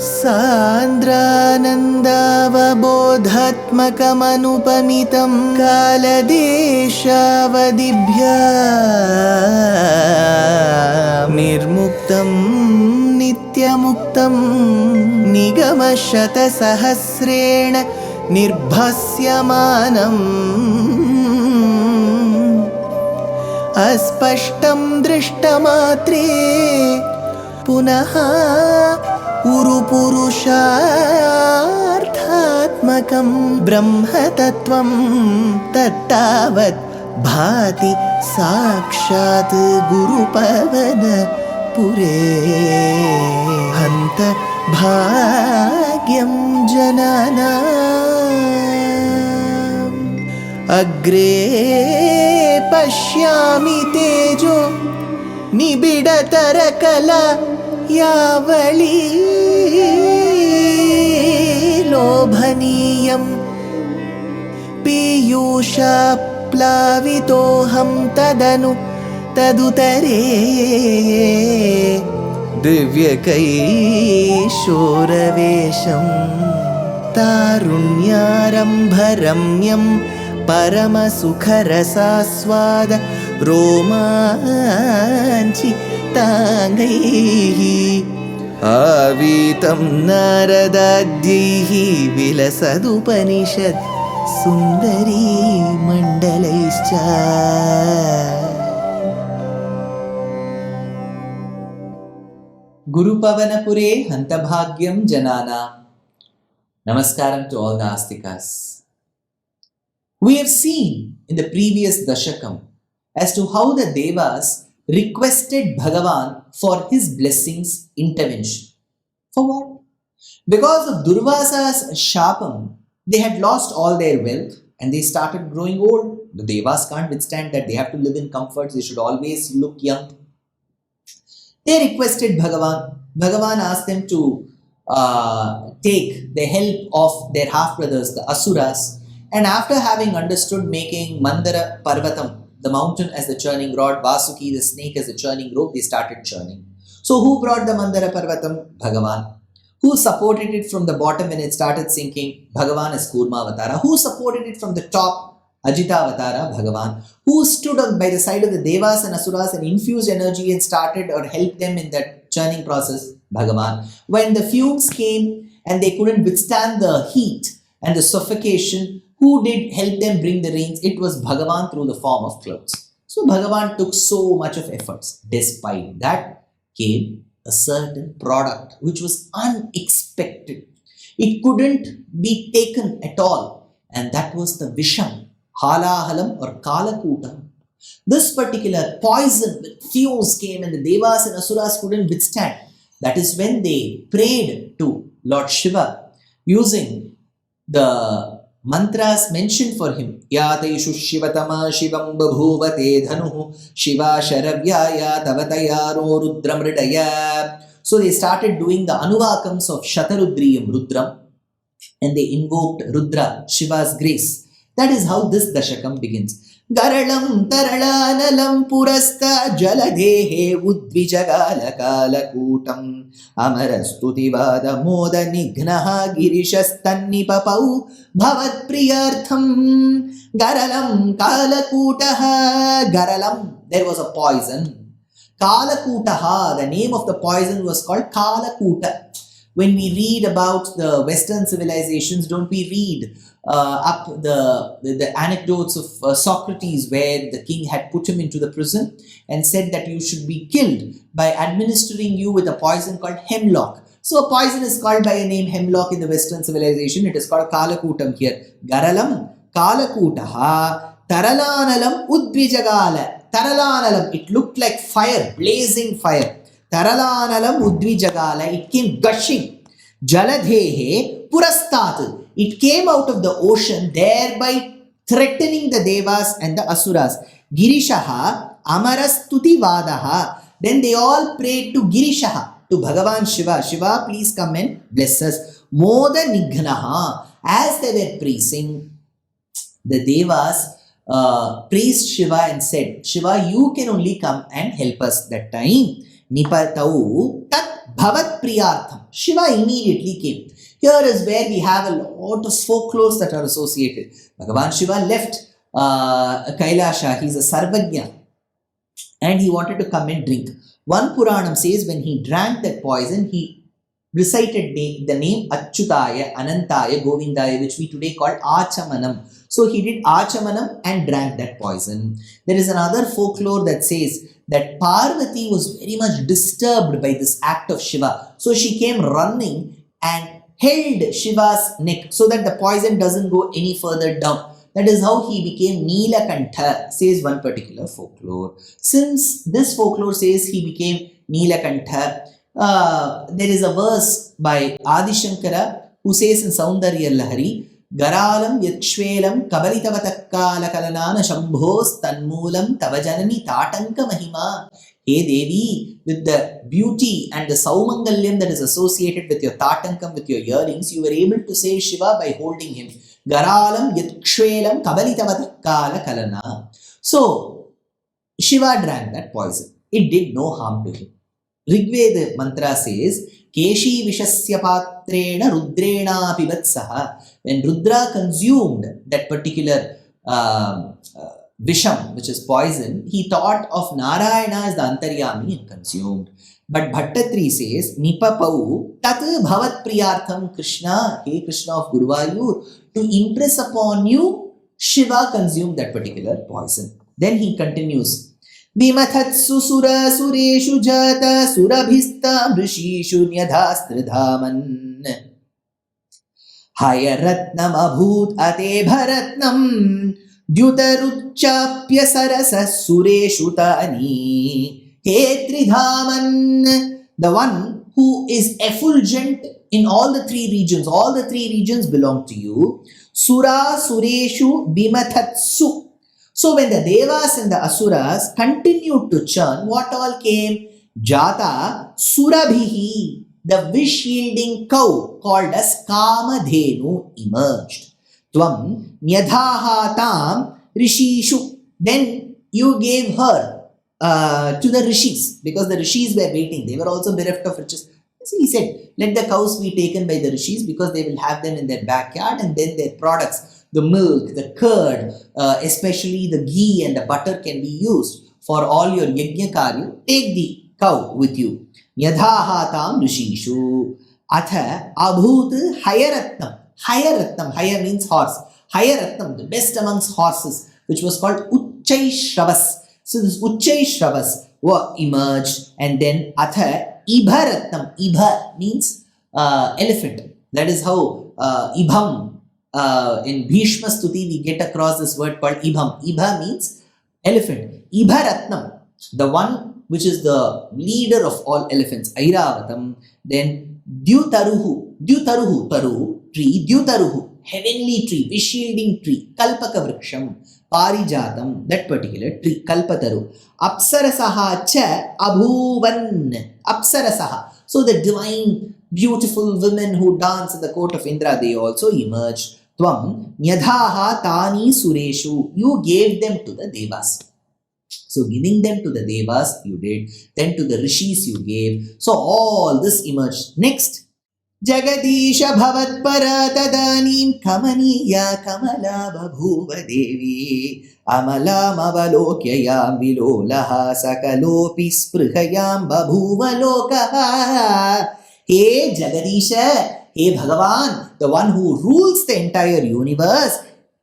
सान्द्रानन्दावबोधात्मकमनुपमितं कालदेशावदिभ्या निर्मुक्तं नित्यमुक्तं निगमशतसहस्रेण निर्भास्यमानम् अस्पष्टं दृष्टमात्रे पुनः उरुपुरुषार्थात्मकं ब्रह्मतत्त्वं तत्तावत् भाति साक्षात् गुरुपवनपुरे हन्त भाग्यं जनानाम् अग्रे पश्यामि तेजो निबिडतरकला यावली लोभनीयं पीयूषाप्लावितोऽहं तदुतरे दिव्यकैशोरवेशं तारुण्यारम्भरम्यं परमसुखरसास्वाद रोमाञ्चिताङ्गैः आवीतं नारदाद्यैः विलसदुपनिषत् सुन्दरी मण्डलैश्च Gurupavanapure Hantabhagyam Janana. Namaskaram to all the Astikas. We have seen in the previous Dashakam as to how the Devas requested Bhagavan for his blessings intervention. For what? Because of Durvasa's Shapam, they had lost all their wealth and they started growing old. The Devas can't withstand that. They have to live in comforts. They should always look young. They requested Bhagavan. Bhagavan asked them to take the help of their half-brothers, the Asuras. And after having understood making Mandara Parvatam, the mountain as the churning rod, Vasuki, the snake as the churning rope, they started churning. So who brought the Mandara Parvatam? Bhagavan. Who supported it from the bottom when it started sinking? Bhagavan as Kurma Avatara. Who supported it from the top? Ajita Avatara, Bhagavan. Who stood by the side of the Devas and Asuras and infused energy and started or helped them in that churning process? Bhagavan. When the fumes came and they couldn't withstand the heat and the suffocation, who did help them bring the rains? It was Bhagavan through the form of clouds. So Bhagavan took so much of efforts. Despite that came a certain product which was unexpected. It couldn't be taken at all. And that was the Visham. Halahalam or Kalakutam. This particular poison with fumes came and the Devas and Asuras couldn't withstand. That is when they prayed to Lord Shiva using the mantras mentioned for him. Yateishu Shivatama Shivam Babhuvate Dhanuhu Shiva Sharavyaya Tavatayaro Rudramridaya. So they started doing the Anuvakams of Shatarudriyam Rudram and they invoked Rudra, Shiva's grace. That is how this Dashakam begins. Garalam Taralanalam Purasta Jaladehe Udvijagala Kalakutam Amarastutivada Moda Nignaha Girishastanni Papau Bhavat Priyartham Garalam Kalakutaha. Garalam, there was a poison. Kalakutaha, the name of the poison was called Kalakuta. When we read about the Western civilizations, don't we read up the anecdotes of Socrates where the king had put him into the prison and said that you should be killed by administering you with a poison called hemlock. So a poison is called by a name hemlock in the Western civilization. It is called Kalakutam here. Garalam Kalakutaha Taralanalam Udvijagala. Taralanalam, it looked like fire, blazing fire. Taralanalam Udvijagala, it came gushing. Jaladhehe Purastat, it came out of the ocean, thereby threatening the Devas and the Asuras. Girishaha Amarastuti Vadaha. Then they all prayed to Girishaha, to Bhagavan Shiva. Shiva, please come and bless us. Moda Nighnaha. As they were praising, the Devas praised Shiva and said, Shiva, you can only come and help us that time. Nipatau tat bhavat priyartham. Shiva immediately came. Here is where we have a lot of folklores that are associated. Bhagavan Shiva left Kailasha, he's a Sarvagya, and he wanted to come and drink. One Puranam says when he drank that poison, he recited the name Achyutaya, Anantaya, Govindaya, which we today call Achamanam. So he did Achamanam and drank that poison. There is another folklore that says that Parvati was very much disturbed by this act of Shiva. So she came running and held Shiva's neck so that the poison doesn't go any further down. That is how he became Neelakantha, says one particular folklore. Since this folklore says he became Neelakantha, there is a verse by Adi Shankara who says in Saundarya Lahari, Garalam Yatshvelam Kabalitavatakkala Kalanana Shambhos Tanmulam Tavajanani Tatanka Mahima. Hey Devi, with the beauty and the Saumangalyam that is associated with your Tatankam, with your earrings, you were able to save Shiva by holding him. Garalam Yatshvelam Kabalitavatakkala Kalana. So, Shiva drank that poison. It did no harm to him. Rigveda mantra says, Keshi Vishasya Patrena Rudrena Pivatsaha. When Rudra consumed that particular Visham, which is poison, he thought of Narayana as the Antaryami and consumed. But Bhattatri says, Nipapau Tat Bhavat Priyartham Krishna, Hey Krishna of Guruvayur, to impress upon you, Shiva consumed that particular poison. Then he continues, Vimathatsu sura sureshu jata surabhista brishishu nyadhastridhaman Hayaratnam abhut ate bharatnam dyutaruchapya sarasa sureshu tani He Tridhaman, the one who is effulgent in all the three regions belong to you. Sura sureshu bimathatsu. So when the Devas and the Asuras continued to churn, what all came? Jata surabhihi, the wish-yielding cow called as Kamadhenu emerged. Tvam nyadhaha tam rishishu. Then you gave her to the rishis, because the rishis were waiting. They were also bereft of riches. So he said, let the cows be taken by the rishis because they will have them in their backyard, and then their products, the milk, the curd, especially the ghee and the butter can be used for all your yajna karya. Take the cow with you. Nyadhaha tam rishishu. Atha abhut hayaratnam. Hayaratnam. Haya means horse. Hayaratnam, the best amongst horses, which was called Uchchai Shravas. So this Uchchai Shravas emerged, and then Atha Ibharatnam. Ibha means elephant. That is how Ibham, in Bhishma Stuti we get across this word called Ibham. Ibha means elephant. Ibharatnam, the one which is the leader of all elephants. Airavatam. Then Dyutaruhu. Dyutaruhu, taru, tree. Dyutaruhu, heavenly tree, wish-yielding tree. Kalpaka vriksham. Parijatam, that particular tree. Kalpataru. Apsarasaha cha abhuvan. Apsarasaha. So the divine, beautiful women who dance in the court of Indra, they also emerged. Tvam nyadhaha tani sureshu. You gave them to the Devas. So giving them to the Devas, you did. Then to the Rishis you gave. So all this emerged. Next. Jagadisha bhavatpara tadanim kamaniya kamala babhuva devi amalam avalokyayam vilolaha sakalopi sprihayam babhuva lokaha. Hey Jagadisha, hey Bhagavan, the one who rules the entire universe.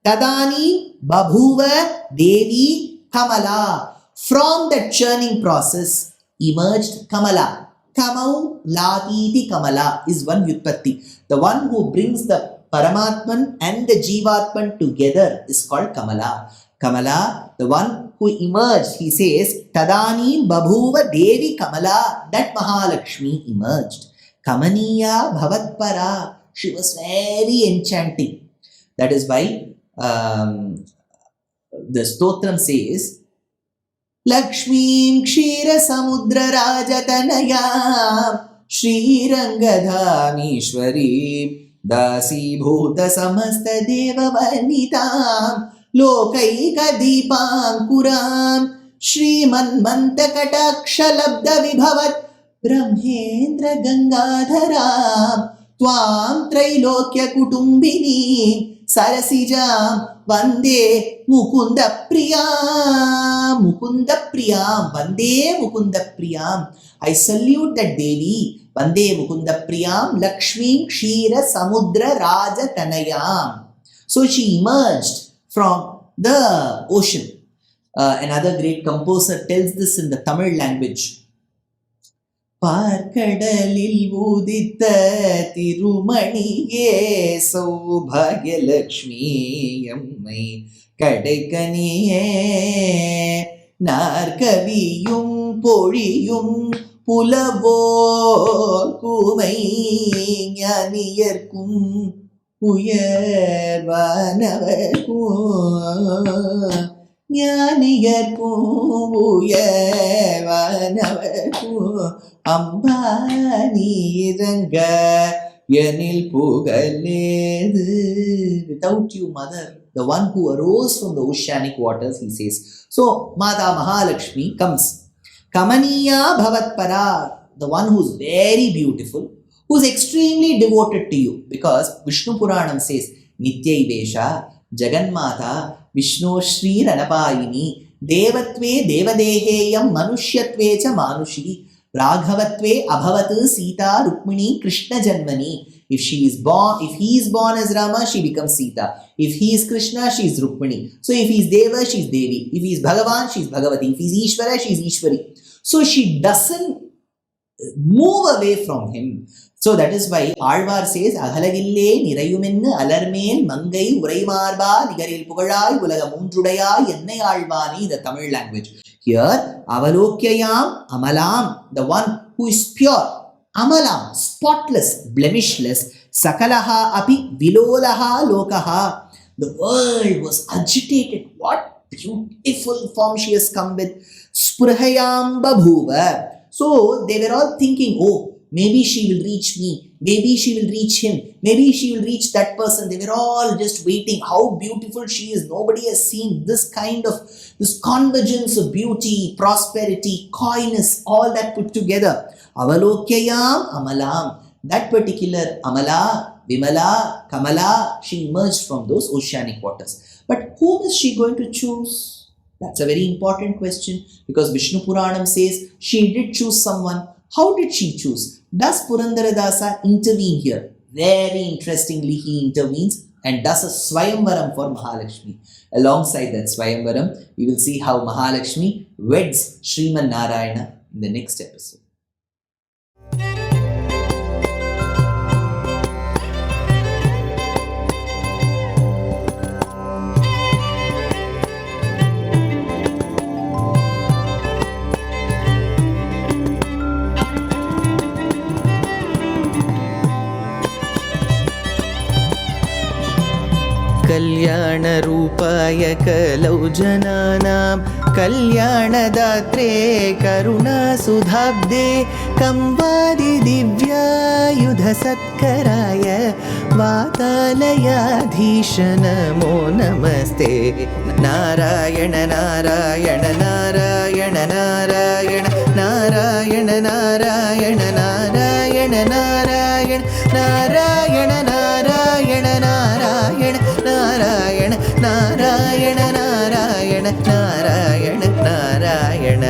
Tadani babhuva devi kamala. From that churning process emerged Kamala. Kamau Latiti Kamala is one Vyutpatti. The one who brings the Paramatman and the Jivatman together is called Kamala. Kamala, the one who emerged, he says, Tadani Babhuva Devi Kamala, that Mahalakshmi emerged. Kamaniya Bhavatpara, she was very enchanting. That is why the Stotram says, Lakshmim Kshira Samudra Rajatanaya Shri Rangadhamishwari Dasi Bhuta Samasta Deva Varnitam Lokaika Deepankuram Shri Manmanta Kataksha Labda Vibhavat ब्रह्मेन्द्र गंगाधरां त्वां त्रैलोक्य कुटुम्बिनीं सरसिजां वन्दे मुकुन्द प्रियां वन्दे मुकुन्द प्रियां. I salute that Devi, Vande Mukunda Priyam, Lakshmi Kshira Samudra Raja Tanayam. So she emerged from the ocean. Another great composer tells this in the Tamil language. பார்க்கடலில் உதித்த திருமணியே சௌபாகியலக்ஷ்மி எம்மை கடைக்கனியே நாற்கவியும் பொழியும் புலவோர் கூமை ஞானியர்க்கும் உயர்வானவர்க்கும் ஞானியர்க்கும் உயர்வானவர்க்கும் அம்பானீரங்க எனில் புகழேது. Without you, mother, the one who arose from the oceanic waters, he says. So Mata Mahalakshmi comes. Kamaniya Bhavatpara, the one who is very beautiful, who is extremely devoted to you, because Vishnu Puranam says Nityaivesha Jaganmata Vishnu Shri Ranapayini Devatve Devadeheyam Manushyatve cha Manushi Raghavatve Abhavat Sita Rukmini Krishna Janmani. If he is born as Rama, she becomes Sita. If he is Krishna, she is Rukmini. So if he is Deva, she is Devi. If he is Bhagavan, she is Bhagavati. If he is Ishvara, she is Ishwari. So she doesn't move away from him. So that is why Alvar says, Ahalagille Nirayumennu Alarmel Mangai Uraimarba Nigaril Pugalai Ulaga Mundrudaya Yennai Alvani, the Tamil language. Here, Avalokyayam Amalam, the one who is pure, Amalam, spotless, blemishless, Sakalaha Api Vilolaha Lokaha. The world was agitated. What beautiful form she has come with. Spurhayam Babhuva. So they were all thinking, oh, maybe she will reach me, maybe she will reach him, maybe she will reach that person. They were all just waiting. How beautiful she is. Nobody has seen this kind of, this convergence of beauty, prosperity, coyness, all that put together. Avalokyayam Amalam. That particular Amala, Vimala, Kamala, she emerged from those oceanic waters. But whom is she going to choose? That's a very important question, because Vishnu Puranam says she did choose someone. How did she choose? Does Purandaradasa intervene here? Very interestingly, he intervenes and does a Swayamvaram for Mahalakshmi. Alongside that Swayamvaram, we will see how Mahalakshmi weds Sriman Narayana in the next episode. कल्याणरूपाय कलौ जनानां कल्याणदात्रे करुणासुधाब्दे कंवादिदिव्यायुधसत्कराय वातालयाधीश नमो नमस्ते. नारायण नारायण नारायण नारायण नारायण नारायण नारायण नारायण नारायण नारायण नारायण नारायण नारायण नारायण नारायण नारायण.